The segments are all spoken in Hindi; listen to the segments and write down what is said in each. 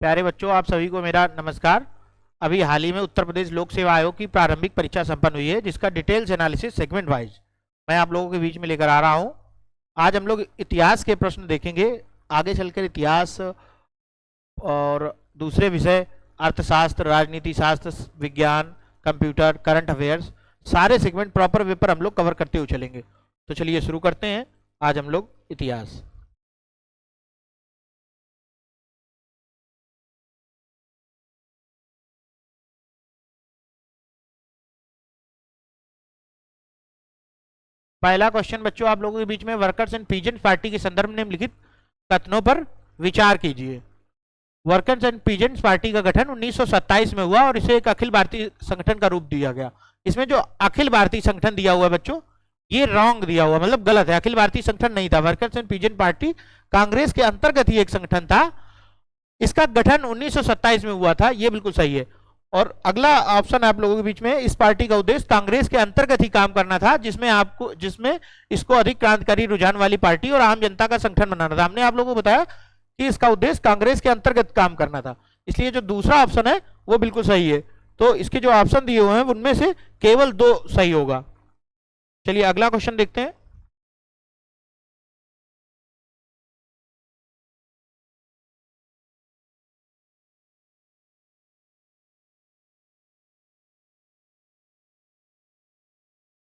प्यारे बच्चों, आप सभी को मेरा नमस्कार। अभी हाल ही में उत्तर प्रदेश लोक सेवा आयोग की प्रारंभिक परीक्षा संपन्न हुई है, जिसका डिटेल्स एनालिसिस सेगमेंट वाइज मैं आप लोगों के बीच में लेकर आ रहा हूं। आज हम लोग इतिहास के प्रश्न देखेंगे। आगे चलकर इतिहास और दूसरे विषय अर्थशास्त्र, राजनीति शास्त्र, विज्ञान, कंप्यूटर, करंट अफेयर्स, सारे सेगमेंट प्रॉपर वे पर हम लोग कवर करते हुए चलेंगे। तो चलिए शुरू करते हैं। आज हम लोग इतिहास। पहला क्वेश्चन बच्चों आप लोगों के बीच में, वर्कर्स एंड पीजेंट पार्टी के संदर्भ में निम्नलिखित कथनों पर विचार कीजिए। वर्कर्स एंड पीजेंट्स पार्टी का गठन 1927 में हुआ और इसे एक अखिल भारतीय संगठन का रूप दिया गया। इसमें जो अखिल भारतीय संगठन दिया हुआ है बच्चों, ये रॉन्ग दिया हुआ, मतलब गलत है। अखिल भारतीय संगठन नहीं था। Workers and peasant party Congress के अंतर्गत ही एक संगठन था। इसका गठन 1927 में हुआ था, ये बिल्कुल सही है। और अगला ऑप्शन आप लोगों के बीच में, इस पार्टी का उद्देश्य कांग्रेस के अंतर्गत ही काम करना था, जिसमें इसको अधिक क्रांतिकारी रुझान वाली पार्टी और आम जनता का संगठन बनाना था। हमने आप लोगों को बताया कि इसका उद्देश्य कांग्रेस के अंतर्गत काम करना था, इसलिए जो दूसरा ऑप्शन है वो बिल्कुल सही है। तो इसके जो ऑप्शन दिए हुए हैं उनमें से केवल दो सही होगा। चलिए अगला क्वेश्चन देखते हैं।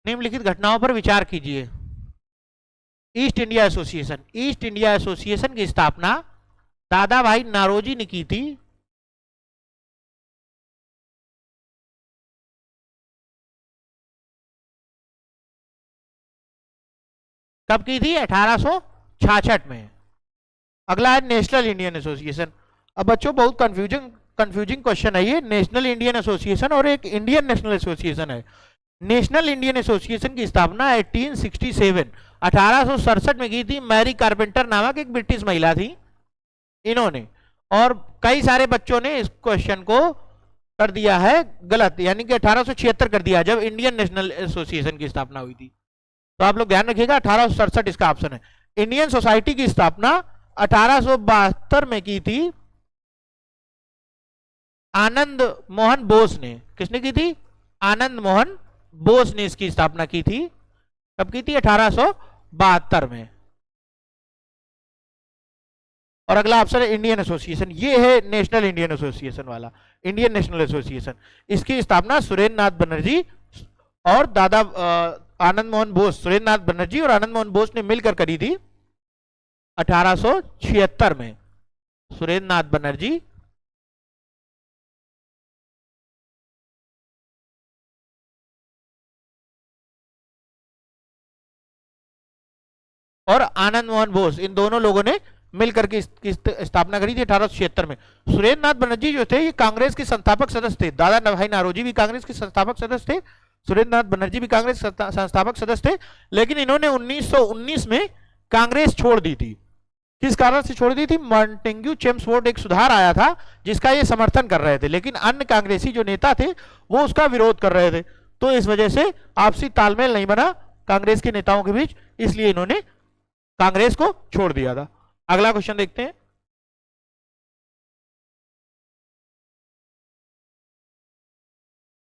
निम्नलिखित घटनाओं पर विचार कीजिए। East India association, east India association की स्थापना दादा भाई नारोजी ने की थी। कब की थी? 1866 में। अगला है नेशनल इंडियन एसोसिएशन। अब बच्चों बहुत कंफ्यूजिंग क्वेश्चन है ये। नेशनल इंडियन एसोसिएशन और एक इंडियन नेशनल एसोसिएशन है। नेशनल इंडियन एसोसिएशन की स्थापना 1867 1867 में की थी। मैरी कारपेंटर नामक एक ब्रिटिश महिला थी, इन्होंने। और कई सारे बच्चों ने इस क्वेश्चन को कर दिया है गलत, यानी कि 1876 कर दिया जब इंडियन नेशनल एसोसिएशन की स्थापना हुई थी। तो आप लोग ध्यान रखिएगा, 1867 इसका ऑप्शन है। इंडियन सोसाइटी की स्थापना 1872 में की थी आनंद मोहन बोस ने। किसने की थी? आनंद मोहन बोस ने इसकी स्थापना की थी। कब की थी? 1872 में। और अगला ऑप्शन है इंडियन एसोसिएशन, ये है नेशनल इंडियन एसोसिएशन वाला, इंडियन नेशनल एसोसिएशन। इसकी स्थापना सुरेंद्र नाथ बनर्जी और आनंद मोहन बोस, सुरेंद्र नाथ बनर्जी और आनंद मोहन बोस ने मिलकर करी थी 1876 में। सुरेंद्र नाथ बनर्जी और आनंद मोहन बोस, इन दोनों लोगों ने मिलकर के इसकी स्थापना करी थी 1876 में। सुरेंद्र नाथ बनर्जी जो थे, ये कांग्रेस के संस्थापक सदस्य थे। दादा भाई नारोजी भी कांग्रेस के संस्थापक सदस्य थे, सुरेंद्र नाथ बनर्जी भी कांग्रेस के संस्थापक सदस्य थे। लेकिन इन्होंने 1919 में कांग्रेस छोड़ दी थी। किस कारण से छोड़ दी थी? मॉन्टेग्यू चेम्सफोर्ड एक सुधार आया था जिसका ये समर्थन कर रहे थे, लेकिन अन्य कांग्रेसी जो नेता थे वो उसका विरोध कर रहे थे। तो इस वजह से आपसी तालमेल नहीं बना कांग्रेस के नेताओं के बीच, इसलिए इन्होंने कांग्रेस को छोड़ दिया था। अगला क्वेश्चन देखते हैं।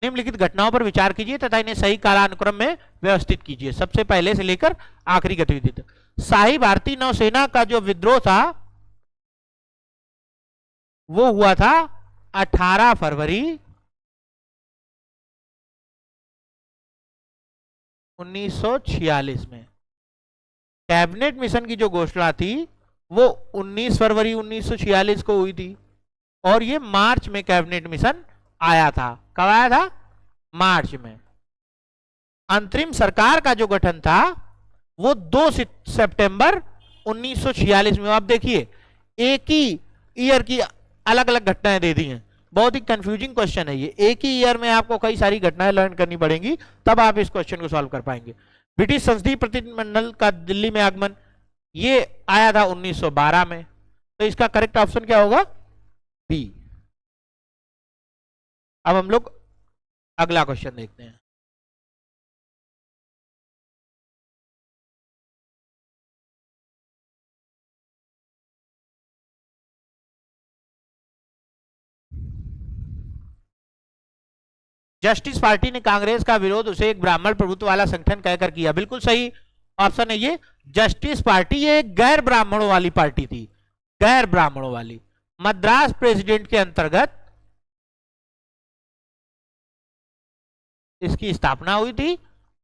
निम्नलिखित घटनाओं पर विचार कीजिए तथा इन्हें सही कालानुक्रम में व्यवस्थित कीजिए। सबसे पहले से लेकर आखिरी गतिविधि तक। शाही भारतीय नौसेना का जो विद्रोह था वो हुआ था 18 फरवरी 1946 में। कैबिनेट मिशन की जो घोषणा थी वो 19 फरवरी 1946 को हुई थी, और ये मार्च में कैबिनेट मिशन आया था। कब आया था? मार्च में। अंतरिम सरकार का जो गठन था वो 2 सितंबर 1946 में। आप देखिए, एक ही ईयर की अलग अलग घटनाएं दे दी हैं। बहुत ही कंफ्यूजिंग क्वेश्चन है ये। एक ही ईयर में आपको कई सारी घटनाएं लर्न करनी पड़ेंगी, तब आप इस क्वेश्चन को सॉल्व कर पाएंगे। ब्रिटिश संसदीय प्रतिनिधिमंडल का दिल्ली में आगमन, ये आया था 1912 में। तो इसका करेक्ट ऑप्शन क्या होगा? बी। अब हम लोग अगला क्वेश्चन देखते हैं। जस्टिस पार्टी ने कांग्रेस का विरोध उसे एक ब्राह्मण प्रभुत्व वाला संगठन कहकर किया। बिल्कुल सही ऑप्शन है ये, जस्टिस पार्टी ये एक गैर ब्राह्मणों वाली पार्टी थी, गैर ब्राह्मणों वाली। मद्रास प्रेसिडेंट के अंतर्गत इसकी स्थापना हुई थी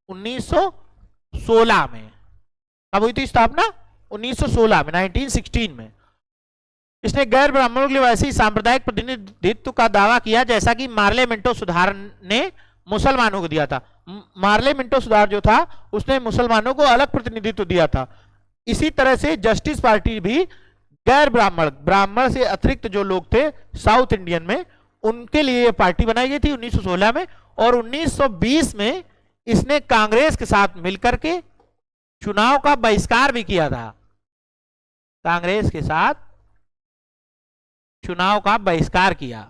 1916 में। कब हुई थी स्थापना? 1916 में, 1916 में। इसने गैर ब्राह्मणों के लिए वैसे ही सांप्रदायिक प्रतिनिधित्व का दावा किया जैसा कि मार्ले मिंटो सुधार ने मुसलमानों को दिया था। मार्ले मिंटो सुधार जो था उसने मुसलमानों को अलग प्रतिनिधित्व दिया था। इसी तरह से जस्टिस पार्टी भी गैर ब्राह्मण, ब्राह्मण से अतिरिक्त जो लोग थे साउथ इंडियन में, उनके लिए यह पार्टी बनाई गई थी 1916 में। और 1920 में इसने कांग्रेस के साथ मिलकर के चुनाव का बहिष्कार भी किया था। कांग्रेस के साथ चुनाव का बहिष्कार किया।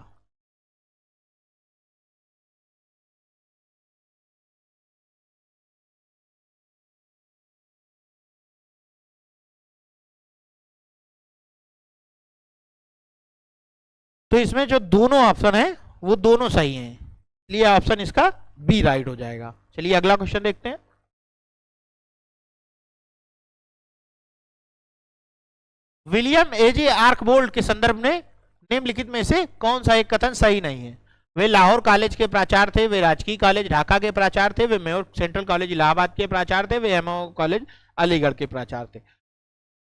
तो इसमें जो दोनों ऑप्शन है वो दोनों सही हैं, इसलिए ऑप्शन इसका बी राइट हो जाएगा। चलिए अगला क्वेश्चन देखते हैं। विलियम एजे आर्कबोल्ट के संदर्भ में निम्नलिखित में से कौन सा एक कथन सही नहीं है? वे लाहौर कॉलेज के प्राचार्य थे, वे राजकीय कॉलेज ढाका के प्राचार्य थे, वे मेयर सेंट्रल कॉलेज इलाहाबाद के प्राचार्य थे, वे एमओ कॉलेज अलीगढ़ के प्राचार्य थे।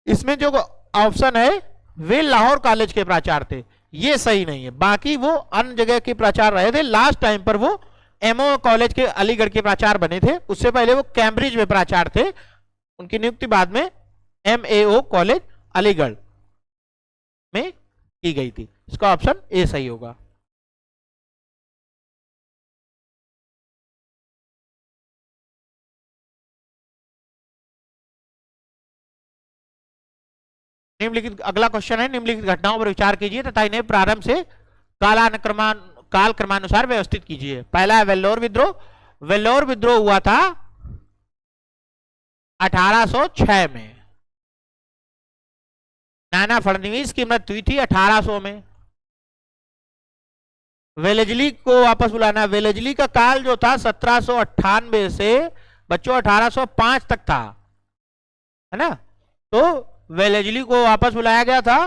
इसमें जो ऑप्शन है वे लाहौर कॉलेज के प्राचार्य थे, ये सही नहीं है। बाकी वो अन्य जगह के प्राचार्य रहे थे। लास्ट टाइम पर वो एमओ कॉलेज के अलीगढ़ के प्राचार्य बने थे, उससे पहले वो कैम्ब्रिज में प्राचार्य थे। उनकी नियुक्ति बाद में एमएओ कॉलेज अलीगढ़ में की गई थी। इसका ऑप्शन ए सही होगा। निम्नलिखित अगला क्वेश्चन है, निम्नलिखित घटनाओं पर विचार कीजिए तथा इन्हें प्रारंभ से काल क्रमानुसार व्यवस्थित कीजिए। पहला है वेल्लोर विद्रोह। वेल्लोर विद्रोह हुआ था 1806 में। नाना फडणवीस की मृत्यु हुई थी 1800 में। वेलेजली को वापस बुलाना, वेलेजली का काल जो था 1798 से बच्चों 1805 तक था, है ना। तो वेलेजली को वापस बुलाया गया था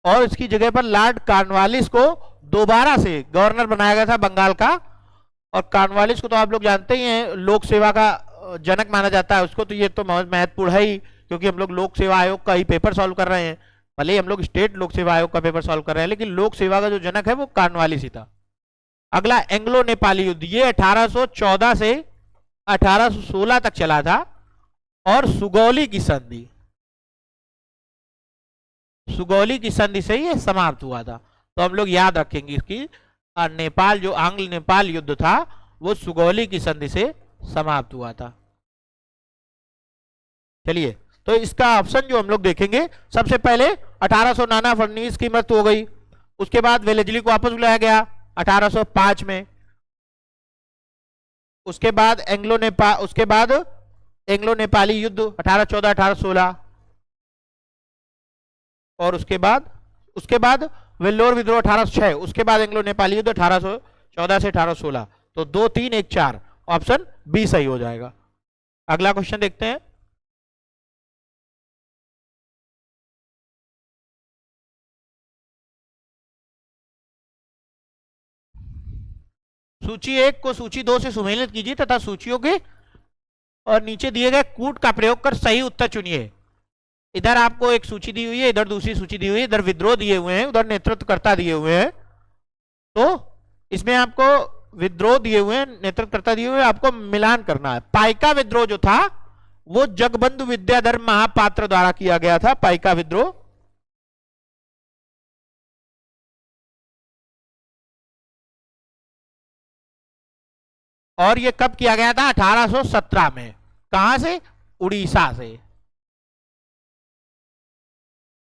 और इसकी जगह पर लॉर्ड कॉर्नवालिस को दोबारा से गवर्नर बनाया गया था बंगाल का। और कॉर्नवालिस को तो आप लोग जानते ही हैं, लोक सेवा का जनक माना जाता है उसको। तो ये तो महत्वपूर्ण है ही, क्योंकि हम लोग लोक सेवा आयोग का ही पेपर सॉल्व कर रहे हैं। भले ही हम लोग स्टेट लोक सेवा आयोग का पेपर सॉल्व कर रहे हैं, लेकिन लोक सेवा का जो जनक है वो कॉर्नवालिस ही था। अगला एंग्लो नेपाली युद्ध, ये 1814 से 1816 तक चला था। और सुगौली की संधि, सुगौली की संधि से ये समाप्त हुआ था। तो हम लोग याद रखेंगे इसकी, नेपाल जो आंग्ल नेपाल युद्ध था वो सुगौली की संधि से समाप्त हुआ था। चलिए, तो इसका ऑप्शन जो हम लोग देखेंगे, सबसे पहले 1800 नाना फडणवीस की मृत्यु हो गई, उसके बाद वेलेजली को वापस बुलाया गया 1805 में। उसके बाद एंग्लो नेपाली युद्ध 1814-1816। और उसके बाद वेल्लोर विद्रोह 1806। उसके बाद एंग्लो नेपाली युद्ध 1814 से 1816। तो 2, 3, 1, 4 ऑप्शन बी सही हो जाएगा। अगला क्वेश्चन देखते हैं। सूची 1 को सूची 2 से सुमेलित कीजिए तथा सूचियों के और नीचे दिए गए कूट का प्रयोग कर सही उत्तर चुनिए। इधर आपको एक सूची दी हुई है, इधर दूसरी सूची दी हुई है, इधर विद्रोह दिए हुए हैं, उधर नेतृत्वकर्ता दिए हुए हैं। तो इसमें आपको विद्रोह दिए हुए हैं, नेतृत्वकर्ता दिए हुए हैं, आपको मिलान करना है। पाइका विद्रोह जो था वो जगबंधु विद्याधर महापात्र द्वारा किया गया था, पाइका विद्रोह। और ये कब किया गया था? 1817 में। कहां से? उड़ीसा से।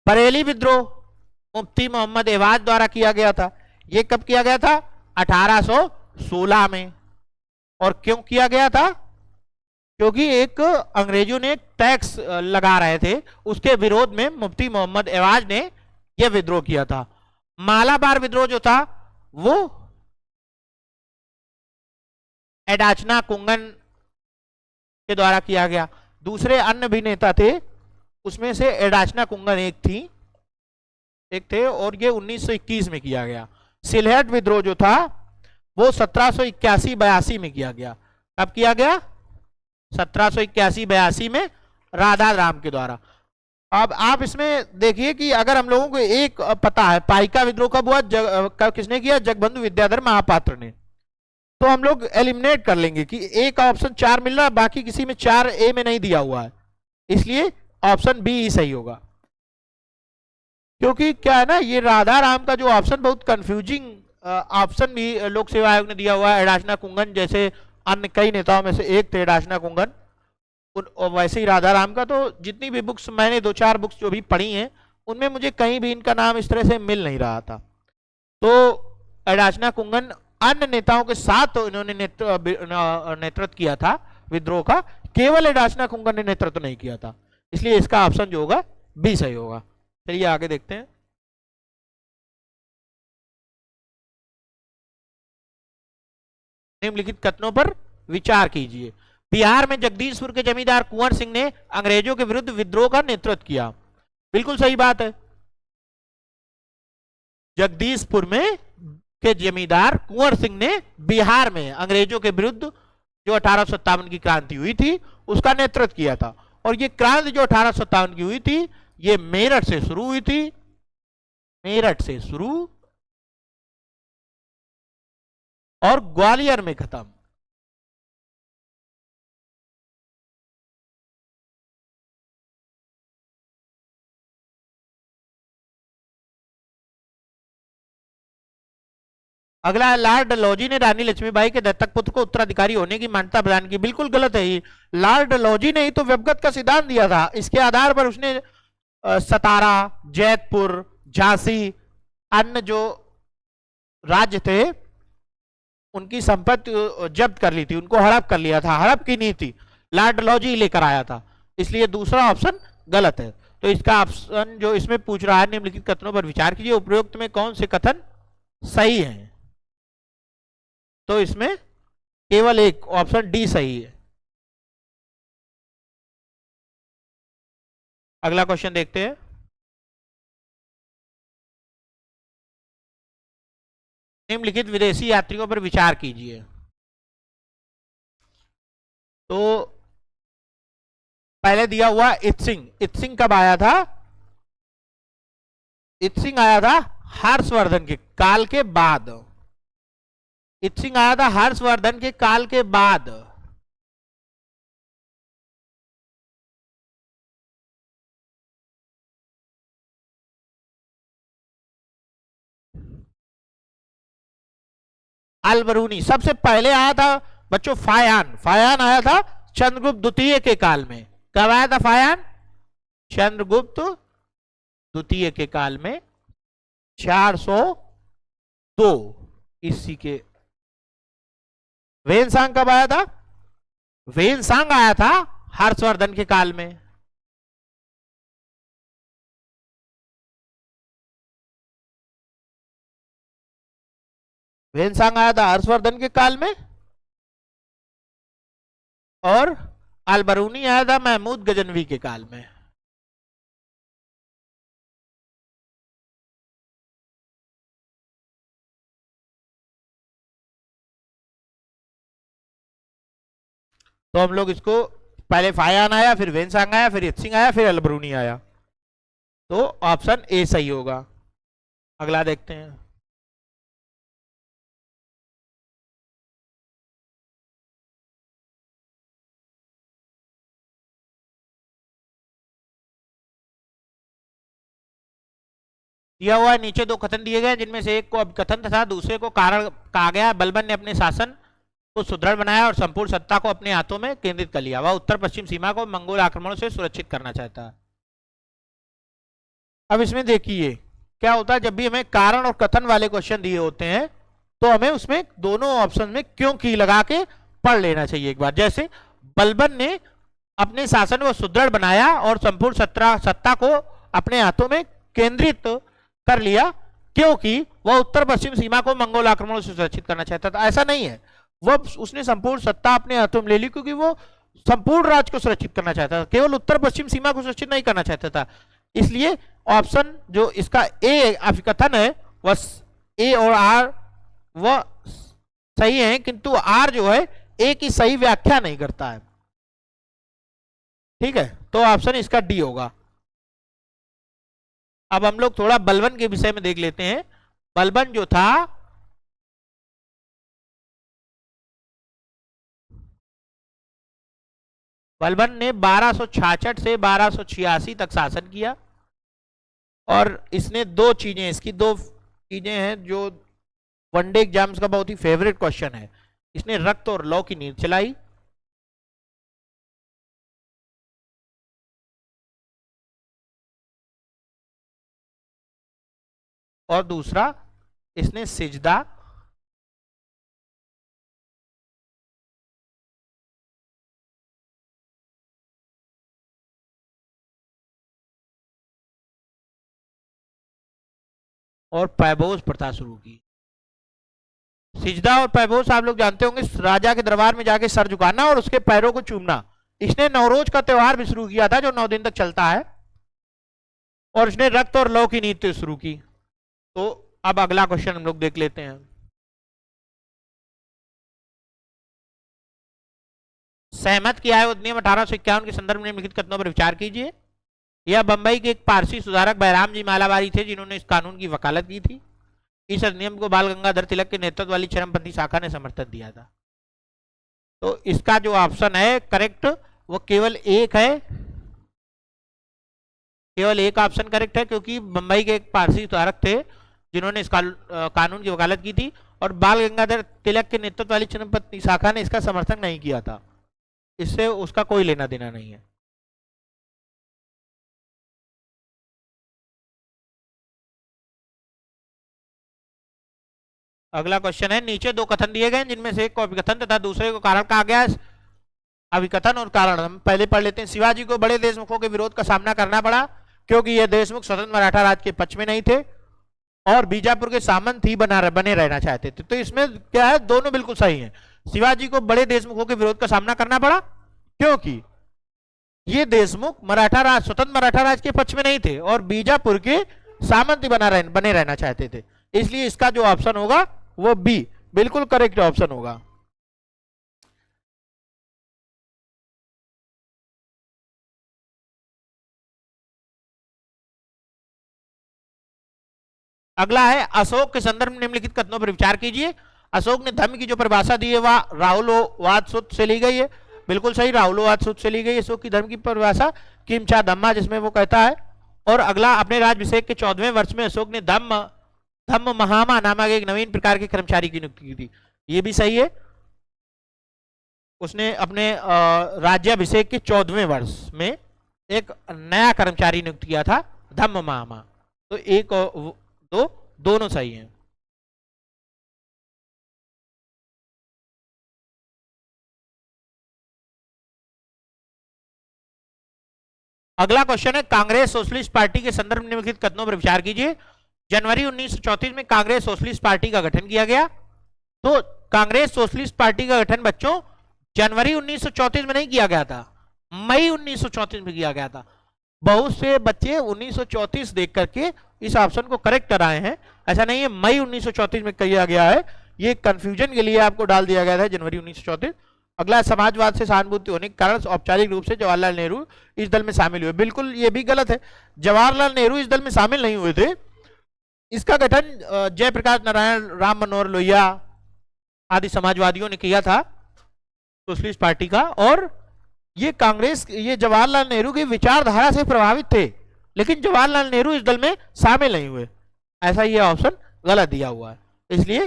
बरेली विद्रोह मुफ्ती मोहम्मद एवाज द्वारा किया गया था। यह कब किया गया था? 1816 में। और क्यों किया गया था? क्योंकि एक अंग्रेजों ने टैक्स लगा रहे थे, उसके विरोध में मुफ्ती मोहम्मद एवाज ने यह विद्रोह किया था। मालाबार विद्रोह जो था वो एडाचना कुंगन के द्वारा किया गया। दूसरे अन्य भी नेता थे, उसमें से एडाचना कुंगन एक थे, और ये 1921 में किया गया। सिलहट विद्रोह जो था वो 1781-82 में किया गया। कब किया गया? 1781-82 में राधा राम के द्वारा। अब आप इसमें देखिए कि अगर हम लोगों को एक पता है पाइका विद्रोह कब हुआ, कब किसने किया? जगबंधु विद्याधर महापात्र ने। तो हम लोग एलिमिनेट कर लेंगे कि ए का ऑप्शन 4 मिल रहा है, बाकी किसी में 4 ए में नहीं दिया हुआ है, इसलिए ऑप्शन बी ही सही होगा। क्योंकि क्या है ना, ये राधा राम का जो ऑप्शन बहुत कंफ्यूजिंग ऑप्शन भी लोक सेवा आयोग ने दिया हुआ है। एडाचना कुंगन जैसे अन्य कई नेताओं में से एक थे एडाचना कुंगन, और वैसे ही राधा राम का। तो जितनी भी बुक्स मैंने 2-4 बुक्स जो भी पढ़ी हैं उनमें मुझे कहीं भी इनका नाम इस तरह से मिल नहीं रहा था। तो एडाचना कुंगन अन्य नेताओं के साथ इन्होंने नेतृत्व किया था विद्रोह का, केवल एडाचना कुंगन ने नेतृत्व नहीं किया था, इसलिए इसका ऑप्शन जो होगा बी सही होगा। चलिए आगे देखते हैं। निम्नलिखित कथनों पर विचार कीजिए। बिहार में जगदीशपुर के जमींदार कुंवर सिंह ने अंग्रेजों के विरुद्ध विद्रोह का नेतृत्व किया। बिल्कुल सही बात है। जगदीशपुर में के जमींदार कुंवर सिंह ने बिहार में अंग्रेजों के विरुद्ध जो 1857 की क्रांति हुई थी उसका नेतृत्व किया था। और ये क्रांति जो 1857 की हुई थी ये मेरठ से शुरू हुई थी, मेरठ से शुरू और ग्वालियर में खत्म। अगला है, लॉर्ड डलहौजी ने रानी लक्ष्मीबाई के दत्तक पुत्र को उत्तराधिकारी होने की मान्यता प्रदान की। बिल्कुल गलत है ये। लॉर्ड डलहौजी ने ही तो व्यवगत का सिद्धांत दिया था, इसके आधार पर उसने सतारा, जैतपुर, झांसी, अन्य जो राज्य थे उनकी संपत्ति जब्त कर ली थी, उनको हड़प कर लिया था। हड़प की नीति लॉर्ड डलहौजी लेकर आया था, इसलिए दूसरा ऑप्शन गलत है। तो इसका ऑप्शन जो इसमें पूछ रहा है, निम्नलिखित कथनों पर विचार कीजिए, उपरोक्त में कौन से कथन सही है? तो इसमें केवल एक ऑप्शन डी सही है। अगला क्वेश्चन देखते हैं। निम्नलिखित विदेशी यात्रियों पर विचार कीजिए। तो पहले दिया हुआ इत्सिंग, इत्सिंग कब आया था? इत्सिंग आया था हर्षवर्धन के काल के बाद। इत्सिंग आया था हर्षवर्धन के काल के बाद। अलबरूनी सबसे पहले आया था बच्चों। फायान, फायान आया था चंद्रगुप्त द्वितीय के काल में। कब आया था फायान? चंद्रगुप्त द्वितीय के काल में 402 ईस्वी के। वेनसांग कब आया था? वेनसांग आया था हर्षवर्धन के काल में। वेनसांग आया था हर्षवर्धन के काल में, और अलबरूनी आया था महमूद गजनवी के काल में। तो हम लोग इसको पहले फायान आया, फिर वेनसांग आया, फिर इत्सिंग आया, फिर अलबरूनी आया, तो ऑप्शन ए सही होगा। अगला देखते हैं। दिया हुआ है, नीचे दो कथन दिए गए जिनमें से एक को अभिकथन तथा दूसरे को कारण कहा गया। बलबन ने अपने शासन को सुदृढ़ बनाया और संपूर्ण सत्ता को अपने हाथों में केंद्रित कर लिया। वह उत्तर पश्चिम सीमा को मंगोल आक्रमणों से सुरक्षित करना चाहता है। अब इसमें देखिए क्या होता है, जब भी हमें कारण और कथन वाले क्वेश्चन दिए होते हैं तो हमें उसमें दोनों ऑप्शन में क्यों की लगा के पढ़ लेना चाहिए एक बार। जैसे बलबन ने अपने शासन को सुदृढ़ बनाया और संपूर्ण सत्ता को अपने हाथों में केंद्रित कर लिया क्योंकि वह उत्तर पश्चिम सीमा को मंगोल आक्रमणों से सुरक्षित करना चाहता था। ऐसा नहीं है, वह उसने संपूर्ण सत्ता अपने हाथों में ले ली, क्योंकि वो संपूर्ण राज्य को सुरक्षित करना चाहता था, केवल उत्तर पश्चिम सीमा को सुरक्षित नहीं करना चाहता था। इसलिए ऑप्शन जो इसका ए अभिकथन है वह ए और आर वह सही है, किंतु आर जो है ए की सही व्याख्या नहीं करता है। ठीक है, तो ऑप्शन इसका डी होगा। अब हम लोग थोड़ा बलबन के विषय में देख लेते हैं। बलबन जो था बलबन ने 1266 से 1286 तक शासन किया, और इसने दो चीजें, इसकी दो चीजें हैं जो वनडे एग्जाम्स का बहुत ही फेवरेट क्वेश्चन है। इसने रक्त और लौ की नींव चलाई, और दूसरा इसने सिजदा और पैबोस प्रथा शुरू की। सिजदा और पैबोस आप लोग जानते होंगे, राजा के दरबार में जाके सर झुकाना और उसके पैरों को चूमना। इसने नवरोज का त्योहार भी शुरू किया था जो 9 दिन तक चलता है, और इसने रक्त और लौ की नीति शुरू की। तो अब अगला क्वेश्चन हम लोग देख लेते हैं। सहमत किया है अधिनियम 1851 के संदर्भ में निम्नलिखित कथनों पर विचार कीजिए। यह बंबई के एक पारसी सुधारक बैराम जी मालाबारी थे जिन्होंने इस कानून की वकालत की थी। इस अधिनियम को बाल गंगाधर तिलक के नेतृत्व वाली चरमपंथी शाखा ने समर्थन दिया था। तो इसका जो ऑप्शन है करेक्ट वो केवल एक है, केवल एक ऑप्शन करेक्ट है, क्योंकि बंबई के एक पारसी सुधारक थे जिन्होंने इस कानून की वकालत की थी, और बाल गंगाधर तिलक के नेतृत्व वाली चरमपंथी शाखा ने इसका समर्थन नहीं किया था। इससे उसका कोई लेना देना नहीं है। अगला क्वेश्चन है, नीचे दो कथन दिए गए जिनमें से एक को अभिकथन तथा दूसरे को कारण कहा गया है। अभिकथन और कारण हम पहले पढ़ लेते हैं। शिवाजी को बड़े देशमुखों के विरोध का सामना करना पड़ा क्योंकि ये देशमुख स्वतंत्र मराठा राज्य के पक्ष में नहीं थे और बीजापुर के सामंत ही बने रहना चाहते थे। तो इसमें क्या है, दोनों बिल्कुल सही हैं। शिवाजी को बड़े देशमुखों के विरोध का सामना करना पड़ा क्योंकि ये देशमुख स्वतंत्र मराठा राज्य के पक्ष में नहीं थे और बीजापुर के सामंत ही बने रहना चाहते थे। इसलिए इसका जो ऑप्शन होगा वो बी बिल्कुल करेक्ट ऑप्शन होगा। अगला है, अशोक के संदर्भ में निम्नलिखित कथनों पर विचार कीजिए। अशोक ने धर्म की जो परिभाषा दी है वह राहुलवाद सूत्र से ली गई है। बिल्कुल सही, राहुलवाद सूत्र से ली गई अशोक की धर्म की परिभाषा किमचा धम्मा, जिसमें वो कहता है। और अगला, अपने राज्याभिषेक के 14वें वर्ष में अशोक ने धम्म महामा नामक एक नवीन प्रकार के कर्मचारी की नियुक्ति की थी। ये भी सही है, उसने अपने राज्याभिषेक के 14वें वर्ष में एक नया कर्मचारी नियुक्त किया था, धम्म महामा। तो एक और दो दोनों सही हैं। अगला क्वेश्चन है, कांग्रेस सोशलिस्ट पार्टी के संदर्भ में निम्नलिखित कथनों पर विचार कीजिए। जनवरी 1934 में कांग्रेस सोशलिस्ट पार्टी का गठन किया गया। तो कांग्रेस सोशलिस्ट पार्टी का गठन बच्चों जनवरी 1934 में नहीं किया गया था, मई 1934 में किया गया था। बहुत से बच्चे 1934 देख करके इस ऑप्शन को करेक्ट कराए हैं, ऐसा नहीं है, मई 1934 में किया गया है। ये कंफ्यूजन के लिए आपको डाल दिया गया था जनवरी 1934। अगला, समाजवाद से सहानुभूति होने के कारण औपचारिक रूप से जवाहरलाल नेहरू इस दल में शामिल हुए। बिल्कुल ये भी गलत है, जवाहरलाल नेहरू इस दल में शामिल नहीं हुए थे। इसका गठन जयप्रकाश नारायण, राम मनोहर लोहिया आदि समाजवादियों ने किया था सोशलिस्ट पार्टी का। और ये जवाहरलाल नेहरू की विचारधारा से प्रभावित थे, लेकिन जवाहरलाल नेहरू इस दल में शामिल नहीं हुए। ऐसा ये ऑप्शन गलत दिया हुआ है। इसलिए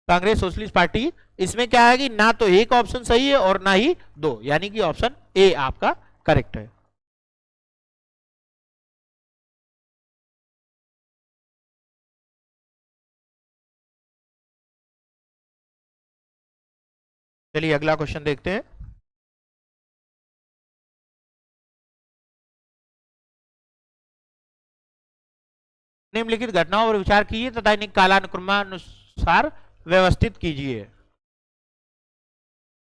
कांग्रेस सोशलिस्ट पार्टी, इसमें क्या है कि ना तो एक ऑप्शन सही है और ना ही दो, यानी कि ऑप्शन ए आपका करेक्ट है। चलिए अगला क्वेश्चन देखते हैं। निम्नलिखित घटनाओं पर विचार कीजिए तथा इन्हें कालानुक्रमानुसार व्यवस्थित कीजिए।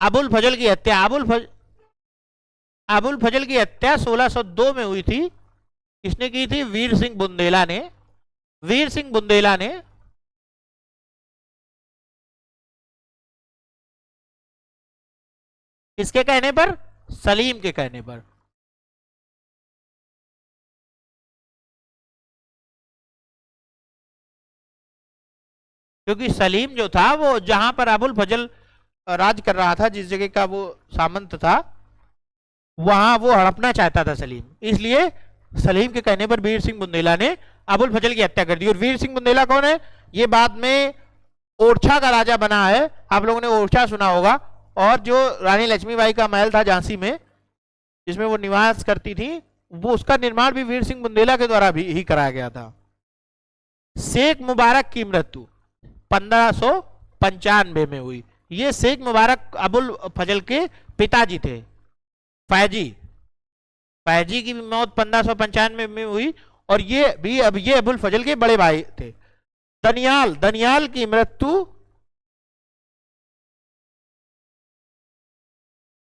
अबुल फजल की हत्या, अबुल फजल की हत्या 1602 में हुई थी। किसने की थी? वीर सिंह बुंदेला ने। वीर सिंह बुंदेला ने। किसके कहने पर? सलीम के कहने पर। क्योंकि सलीम जो था वो जहां पर अबुल फजल राज कर रहा था, जिस जगह का वो सामंत था, वहां वो हड़पना चाहता था सलीम, इसलिए सलीम के कहने पर वीर सिंह बुंदेला ने अबुल फजल की हत्या कर दी। और वीर सिंह बुंदेला कौन है? ये बाद में ओरछा का राजा बना है, आप लोगों ने ओरछा सुना होगा। और जो रानी लक्ष्मीबाई का महल था झांसी में, जिसमें वो निवास करती थी, वो उसका निर्माण भी वीर सिंह बुंदेला के द्वारा भी ही कराया गया था। शेख मुबारक की मृत्यु 1595 में हुई। ये शेख मुबारक अबुल फजल के पिताजी थे। फैजी, फैजी की भी मौत 1595 में हुई, और ये भी अब ये अबुल फजल के बड़े भाई थे। दनियाल, दनियाल की मृत्यु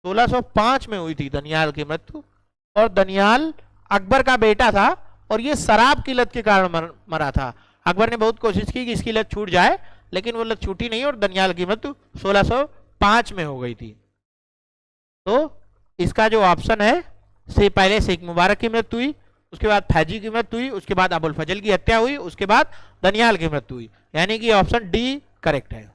1605 में हुई थी, दनियाल की मृत्यु। और दनियाल अकबर का बेटा था, और ये शराब की लत के कारण मरा था। अकबर ने बहुत कोशिश की कि इसकी लत छूट जाए, लेकिन वो लत छूटी नहीं, और दनियाल की मृत्यु 1605 में हो गई थी। तो इसका जो ऑप्शन है, से पहले शेख मुबारक की मृत्यु हुई, उसके बाद फैजी की मृत्यु हुई, उसके बाद अबुल फजल की हत्या हुई, उसके बाद दनियाल की मृत्यु हुई, यानी कि ऑप्शन डी करेक्ट है।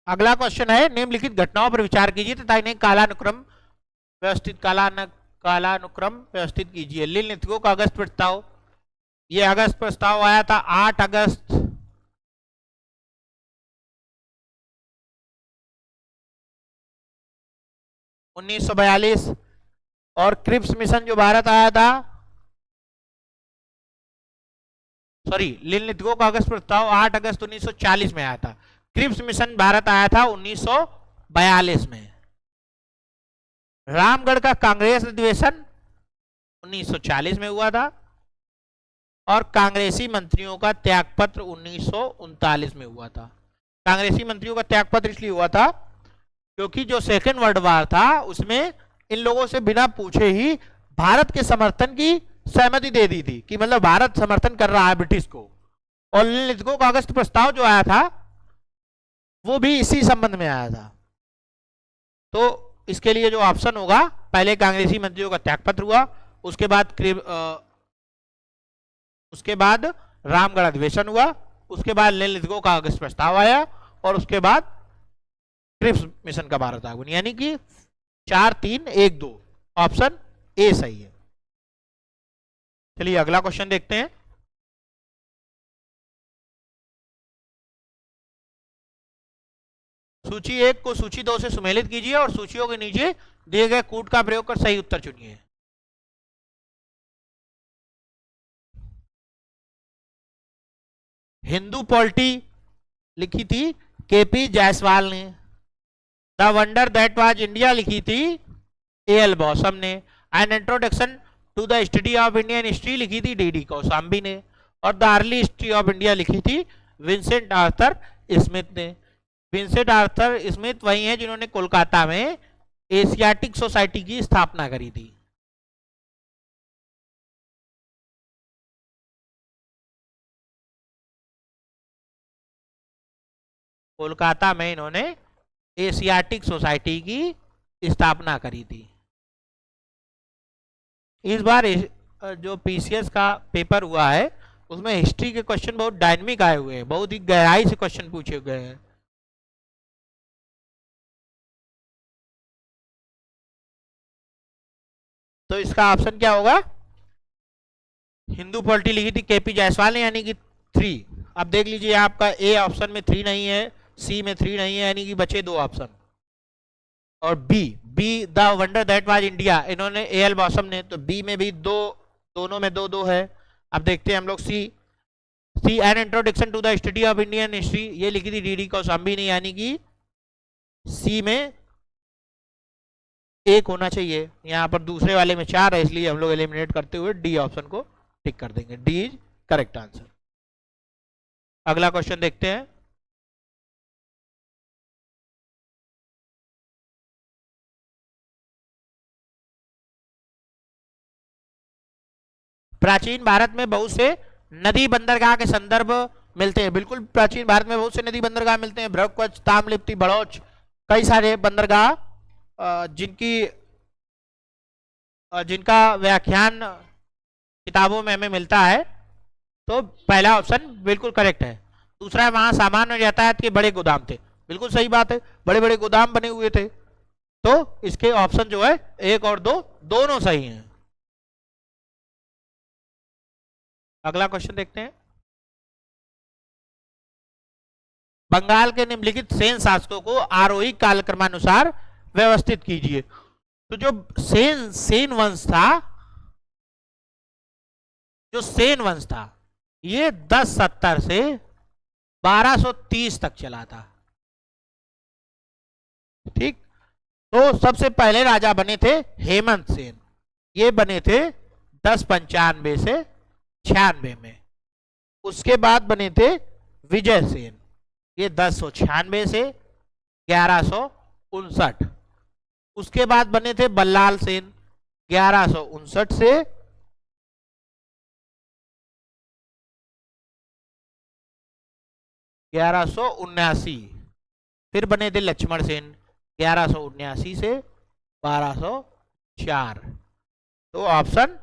अगला क्वेश्चन है, निम्नलिखित घटनाओं पर विचार कीजिए तथा इन्हें कालानुक्रम व्यवस्थित कीजिए। लील नीतिकों का अगस्त प्रस्ताव, ये अगस्त प्रस्ताव आया था 8 अगस्त 1942। और क्रिप्स मिशन जो भारत आया था, सॉरी, लील नीतिकों का अगस्त प्रस्ताव 8 अगस्त 1940 में आया था। क्रिप्स मिशन भारत आया था 1942 में। रामगढ़ का कांग्रेस अधिवेशन 1940 में हुआ था, और कांग्रेसी मंत्रियों का त्यागपत्र 1939 में हुआ था। कांग्रेसी मंत्रियों का त्यागपत्र इसलिए हुआ था क्योंकि जो सेकेंड वर्ल्ड वार था, उसमें इन लोगों से बिना पूछे ही भारत के समर्थन की सहमति दे दी थी, कि मतलब भारत समर्थन कर रहा है ब्रिटिश को। और नीतिकों का अगस्त प्रस्ताव जो आया था, वो भी इसी संबंध में आया था। तो इसके लिए जो ऑप्शन होगा, पहले कांग्रेसी मंत्रियों का त्यागपत्र हुआ, उसके बाद रामगढ़ अधिवेशन हुआ, उसके बाद नीतिकों का अगस्त प्रस्ताव आया, और उसके बाद क्रिप्स मिशन का भारत आगमन, यानी कि 4 3 1 2, ऑप्शन ए सही है। चलिए अगला क्वेश्चन देखते हैं। सूची 1 को सूची 2 से सुमेलित कीजिए और सूचियों के नीचे दिए गए कूट का प्रयोग कर सही उत्तर चुनिए। हिंदू पॉलिटी लिखी थी केपी जायसवाल ने। The wonder that was India लिखी थी एल बॉसम ने। An introduction to the study of Indian history लिखी थी डी कौशाम्बी ने। और the early history of India लिखी थी विंसेंट आर्थर स्मिथ ने। विंसेंट आर्थर स्मिथ वही हैं जिन्होंने कोलकाता में एशियाटिक सोसाइटी की स्थापना करी थी। कोलकाता में इन्होंने एशियाटिक सोसाइटी की स्थापना करी थी। इस बार जो पीसीएस का पेपर हुआ है, उसमें हिस्ट्री के क्वेश्चन बहुत डायनेमिक आए हुए हैं, बहुत ही गहराई से क्वेश्चन पूछे गए हैं। तो इसका ऑप्शन क्या होगा? हिंदू पॉलिटी लिखी थी केपी जायसवाल ने, यानी कि 3। अब देख लीजिए, आपका ए ऑप्शन में 3 नहीं है, सी में 3 नहीं है, यानी कि बचे 2 ऑप्शन। और be the wonder that was India इन्होंने एल बॉसम ने, तो बी में भी 2, दोनों में 2 2 है। अब देखते हैं हम लोग see. See an introduction to the study of Indian history, ये लिखी थी डीडी कौशाम्बी ने, यानी कि सी में एक होना चाहिए। यहाँ पर दूसरे वाले में 4 है, इसलिए हम लोग एलिमिनेट करते हुए डी ऑप्शन को टिक कर देंगे। D is correct answer. अगला क्वेश्चन देखते हैं। प्राचीन भारत में बहुत से नदी बंदरगाह के संदर्भ मिलते हैं। बिल्कुल, प्राचीन भारत में बहुत से नदी बंदरगाह मिलते हैं। बृहस्पति, ताम्रलिप्ति, बड़ौच, कई सारे बंदरगाह जिनका व्याख्यान किताबों में हमें मिलता है। तो पहला ऑप्शन बिल्कुल करेक्ट है। दूसरा, वहां सामान्य यातायात के बड़े गोदाम थे। बिल्कुल सही बात है, बड़े बड़े गोदाम बने हुए थे। तो इसके ऑप्शन जो है 1 और 2 दोनों सही हैं। अगला क्वेश्चन देखते हैं। बंगाल के निम्नलिखित सेन शासकों को आरोही कालक्रमानुसार व्यवस्थित कीजिए। तो जो सेन वंश था, ये 1070 से 1230 तक चला था। ठीक, तो सबसे पहले राजा बने थे हेमंत सेन, ये बने थे 1095 से 96 में। उसके बाद बने थे विजय सेन, ये 1096 से 1159। उसके बाद बने थे बल्लाल सेन 1159 से 1179। फिर बने थे लक्ष्मण सेन 1179 से 1204। तो ऑप्शन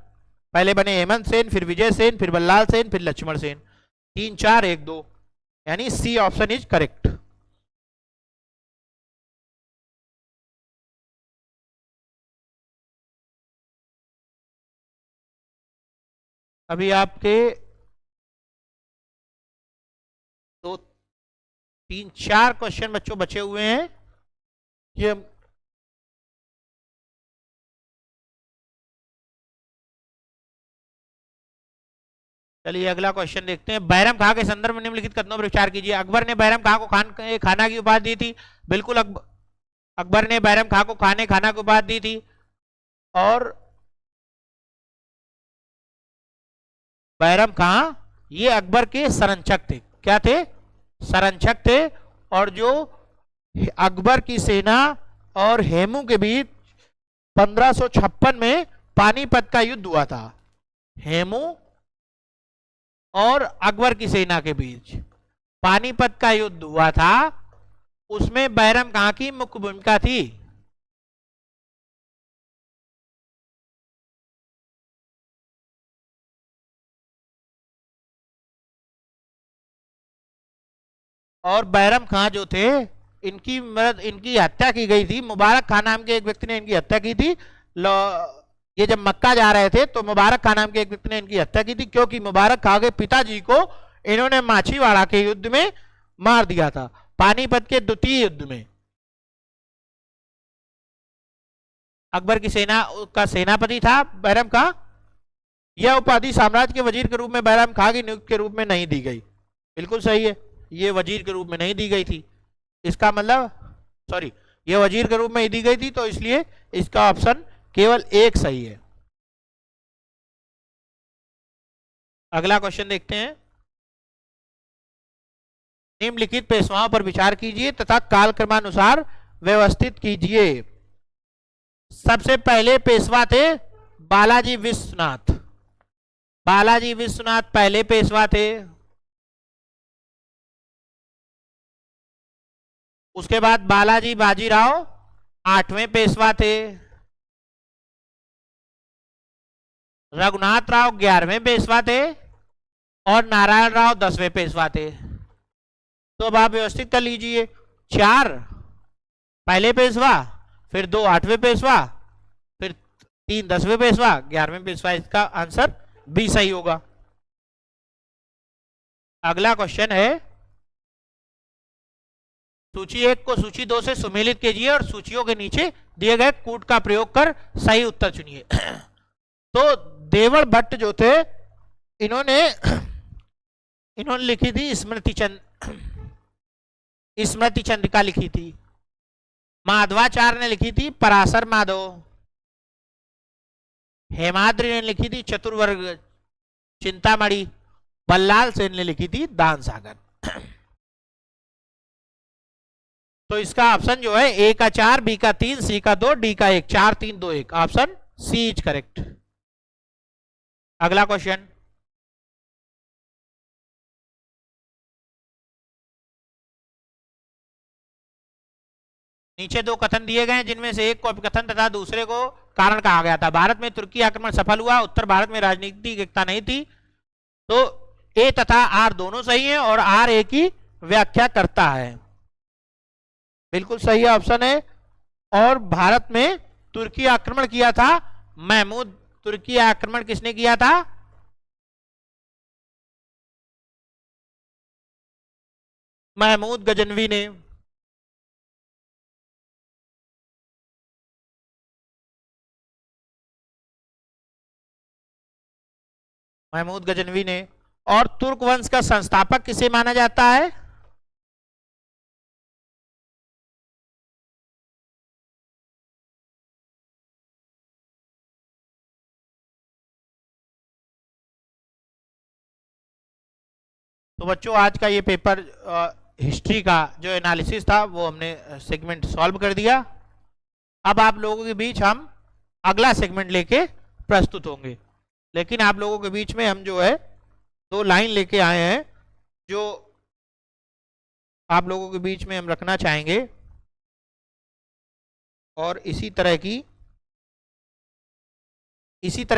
पहले बने हेमंत सेन, फिर विजय सेन, फिर बल्लाल सेन, फिर लक्ष्मण सेन। 3 4 1 2, यानी सी ऑप्शन इज करेक्ट। अभी आपके 2 3 4 क्वेश्चन बच्चों बचे हुए हैं। ये चलिए अगला क्वेश्चन देखते हैं। बैरम खां के संदर्भ में निम्नलिखित कथनों पर विचार कीजिए। अकबर ने बैरम खां को खाना की उपाधि दी थी। बिल्कुल, अकबर ने बैरम खां को खाना की उपाधि दी थी। और बैरम खां ये अकबर के संरक्षक थे। क्या थे? संरक्षक थे। और जो अकबर की सेना और हेमू के बीच 1556 में पानीपत का युद्ध हुआ था। हेमू और अकबर की सेना के बीच पानीपत का युद्ध हुआ था, उसमें बैरम खां की मुख्य भूमिका थी। और बैरम खां जो थे, इनकी हत्या की गई थी। मुबारक खां नाम के एक व्यक्ति ने इनकी हत्या की थी। ये जब मक्का जा रहे थे तो मुबारक खां नाम के एक व्यक्ति ने इनकी हत्या की थी, क्योंकि मुबारक खां के पिताजी को इन्होंने माछीवाड़ा के युद्ध में मार दिया था, पानीपत के द्वितीय युद्ध में। अकबर की सेना का सेनापति था बैरम खां। यह उपाधि साम्राज्य के वजीर के रूप में बैरम खां की नियुक्ति के रूप में नहीं दी गई। बिल्कुल सही है, ये वजीर के रूप में नहीं दी गई थी। इसका मतलब ये वजीर के रूप में ही दी गई थी, तो इसलिए इसका ऑप्शन केवल 1 सही है। अगला क्वेश्चन देखते हैं। निम्नलिखित पेशवाओं पर विचार कीजिए तथा कालक्रमानुसार व्यवस्थित कीजिए। सबसे पहले पेशवा थे बालाजी विश्वनाथ। बालाजी विश्वनाथ पहले पेशवा थे। उसके बाद बालाजी बाजीराव 8वें पेशवा थे। रघुनाथ राव 11वें पेशवा थे। और नारायण राव 10वें पेशवा थे। तो अब आप व्यवस्थित कर लीजिए। 4 पहले पेशवा, फिर 2 8वें पेशवा, फिर 3 10वें पेशवा, 11वें पेशवा। इसका आंसर बी सही होगा। अगला क्वेश्चन है, सूची 1 को सूची 2 से सुमेलित कीजिए और सूचियों के नीचे दिए गए कूट का प्रयोग कर सही उत्तर चुनिए। तो देवल भट्ट जो थे, इन्होंने इन्होंने लिखी थी स्मृति स्मृति चंद्रिका लिखी थी। माधवाचार्य ने लिखी थी पराशर माधव। हेमाद्रि ने लिखी थी चतुर्वर्ग चिंतामणि। बल्लाल सेन ने लिखी थी दान सागर। तो इसका ऑप्शन जो है ए का 4, बी का 3, सी का 2, डी का 1। 4 3 2 1, ऑप्शन सी इज करेक्ट। अगला क्वेश्चन, नीचे दो कथन दिए गए हैं जिनमें से एक को कथन तथा दूसरे को कारण कहा गया था। भारत में तुर्की आक्रमण सफल हुआ, उत्तर भारत में राजनीतिक एकता नहीं थी। तो ए तथा आर दोनों सही हैं और आर ए की व्याख्या करता है। बिल्कुल सही ऑप्शन है। और भारत में तुर्की आक्रमण किया था महमूद। तुर्की आक्रमण किसने किया था? महमूद गजनवी ने। महमूद गजनवी ने। और तुर्क वंश का संस्थापक किसे माना जाता है? तो बच्चों आज का ये पेपर हिस्ट्री का जो एनालिसिस था वो हमने सेगमेंट सॉल्व कर दिया। अब आप लोगों के बीच हम अगला सेगमेंट लेके प्रस्तुत होंगे। लेकिन आप लोगों के बीच में हम जो है 2 लाइन लेके आए हैं जो आप लोगों के बीच में हम रखना चाहेंगे और इसी तरह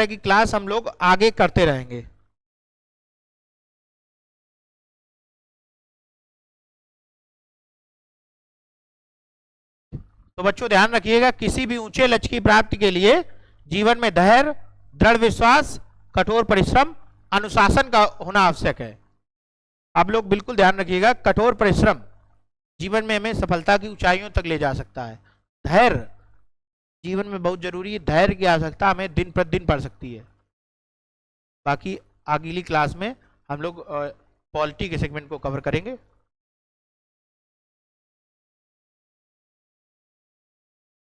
की क्लास हम लोग आगे करते रहेंगे। तो बच्चों ध्यान रखिएगा, किसी भी ऊंचे लक्ष्य की प्राप्ति के लिए जीवन में धैर्य, दृढ़ विश्वास, कठोर परिश्रम, अनुशासन का होना आवश्यक है। आप लोग बिल्कुल ध्यान रखिएगा, कठोर परिश्रम जीवन में हमें सफलता की ऊंचाइयों तक ले जा सकता है। धैर्य जीवन में बहुत जरूरी है। धैर्य की आवश्यकता हमें दिन प्रतिदिन पड़ सकती है। बाकी अगली क्लास में हम लोग पॉलिटी के सेगमेंट को कवर करेंगे।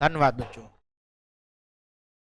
धन्यवाद बच्चों।